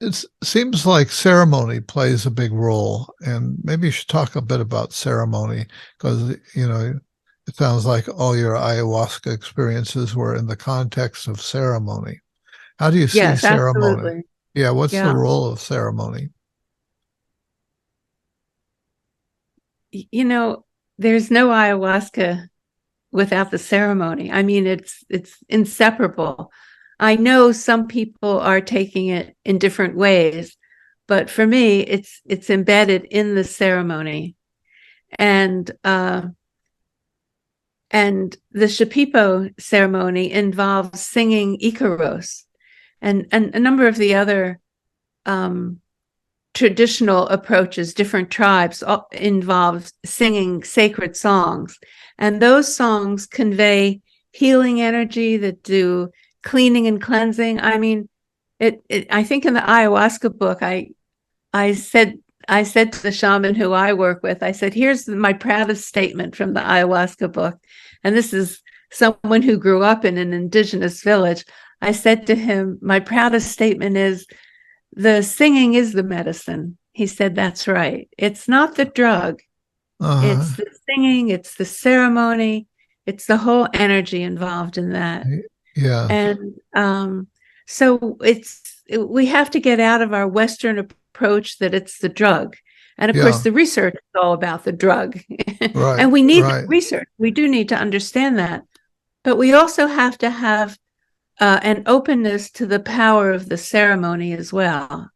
It seems like ceremony plays a big role, and maybe you should talk a bit about ceremony because, it sounds like all your ayahuasca experiences were in the context of ceremony. How do you see Yes, ceremony? absolutely. Yeah, what's the Yeah. role of ceremony? You know, there's no ayahuasca without the ceremony. I mean, it's inseparable. I know some people are taking it in different ways, but for me, it's embedded in the ceremony. And and the Shipipo ceremony involves singing Icaros, and a number of the other um, traditional approaches, different tribes involve singing sacred songs. And those songs convey healing energy that do cleaning and cleansing. I mean, I think in the ayahuasca book, I said, I said to the shaman who I work with, I said, here's my proudest statement from the ayahuasca book. And this is someone who grew up in an indigenous village. I said to him, my proudest statement is, the singing is the medicine. He said, that's right. It's not the drug. Uh, It's the singing, it's the ceremony, it's the whole energy involved in that. yeah, And so we have to get out of our Western approach that it's the drug. And of course, yeah, the research is all about the drug. right, And we need that right. research. We do need to understand that. But we also have to have an openness to the power of the ceremony as well.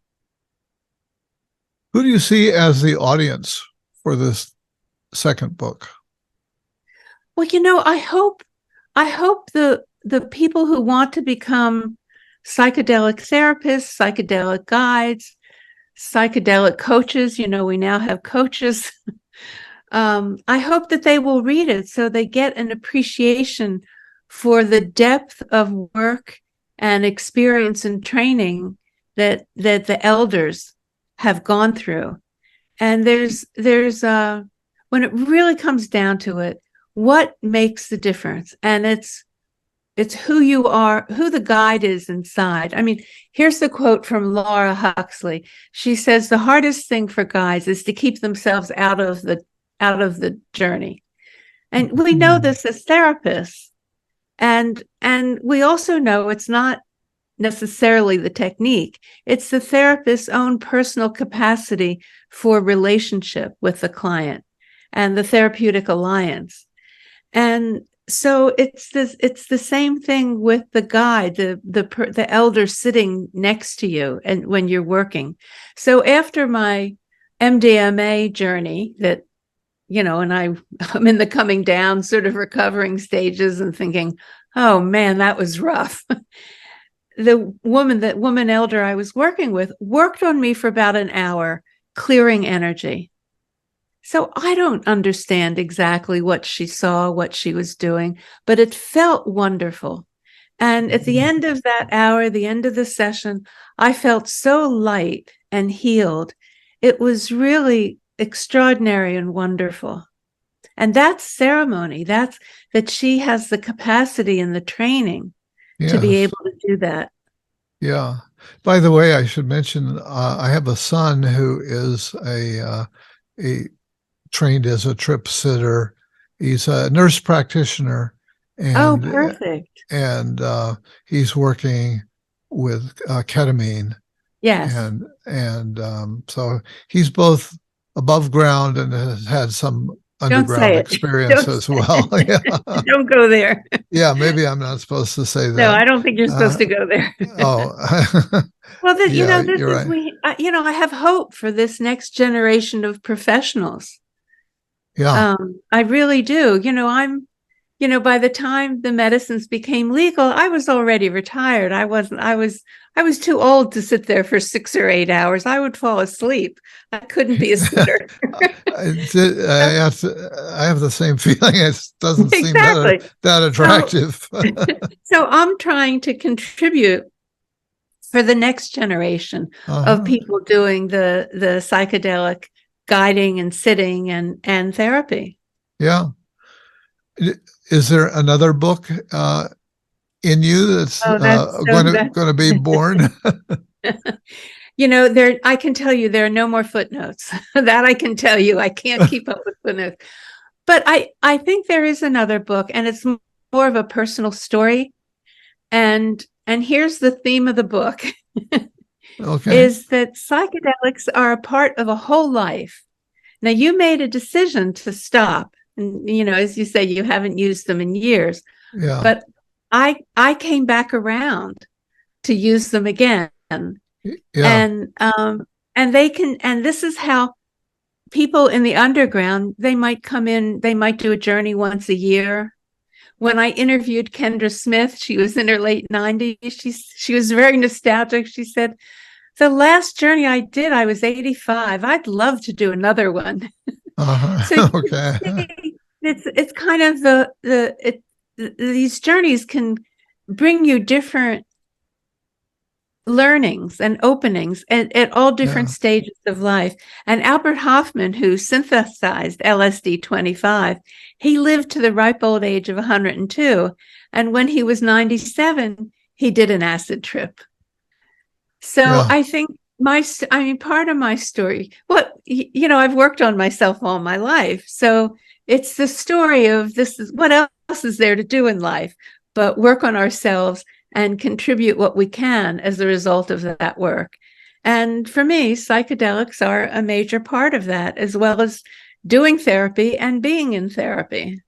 Who do you see as the audience for this second book? Well, I hope the people who want to become psychedelic therapists, psychedelic guides, psychedelic coaches, we now have coaches. I hope that they will read it so they get an appreciation for the depth of work and experience and training that the elders have gone through. And there's when it really comes down to it, what makes the difference? And it's who you are, who the guide is inside. I mean, here's the quote from Laura Huxley. She says the hardest thing for guides is to keep themselves out of the journey. And we know Mm, this as therapists. And we also know it's not necessarily the technique. It's the therapist's own personal capacity for relationship with the client and the therapeutic alliance. And so it's the same thing with the guide, the elder sitting next to you and when you're working. So after my MDMA journey and I'm in the coming down sort of recovering stages and thinking, oh man, that was rough. That woman elder I was working with worked on me for about an hour, clearing energy. So I don't understand exactly what she saw, what she was doing, but it felt wonderful. And at the end of that hour, the end of the session, I felt so light and healed. It was really extraordinary and wonderful. And that's ceremony. That's that she has the capacity and the training to be yes, able to do that. yeah. By the way, I should mention I have a son who is a trained as a trip sitter. He's a nurse practitioner, Oh, and perfect. and he's working with ketamine, Yes. and so he's both above ground and has had some Don't underground say it. experience Don't as say well. it. Yeah, Don't go there. yeah. Maybe I'm not supposed to say No, that. I don't think you're supposed Uh, to go there. oh, Well, yeah, this you're is right. I have hope for this next generation of professionals. Yeah. I really do. By the time the medicines became legal, I was already retired. I was too old to sit there for 6 or 8 hours. I would fall asleep. I couldn't be a sitter. I have the same feeling. It doesn't seem Exactly. that So, attractive. so I'm trying to contribute for the next generation of Uh-huh. people doing the psychedelic guiding and sitting and therapy. Yeah. Is there another book in you that's Oh, going to that's be born? there, I can tell you there are no more footnotes. That I can tell you. I can't keep up with footnotes. But I think there is another book, and it's more of a personal story. And here's the theme of the book Okay. is that psychedelics are a part of a whole life. Now, you made a decision to stop. And, as you say, you haven't used them in years. Yeah. But I came back around to use them again. Yeah. And this is how people in the underground, they might come in, they might do a journey once a year. When I interviewed Kendra Smith, she was in her late 90s. She was very nostalgic. She said, the last journey I did, I was 85. I'd love to do another one. So Uh-huh. Okay. it's kind of these journeys can bring you different learnings and openings at all different Yeah. stages of life. And Albert Hoffman, who synthesized LSD 25, he lived to the ripe old age of 102. And when he was 97, he did an acid trip. So Yeah. I think part of my story, I've worked on myself all my life. So it's the story of this is what else is there to do in life, but work on ourselves and contribute what we can as a result of that work. And for me, psychedelics are a major part of that, as well as doing therapy and being in therapy.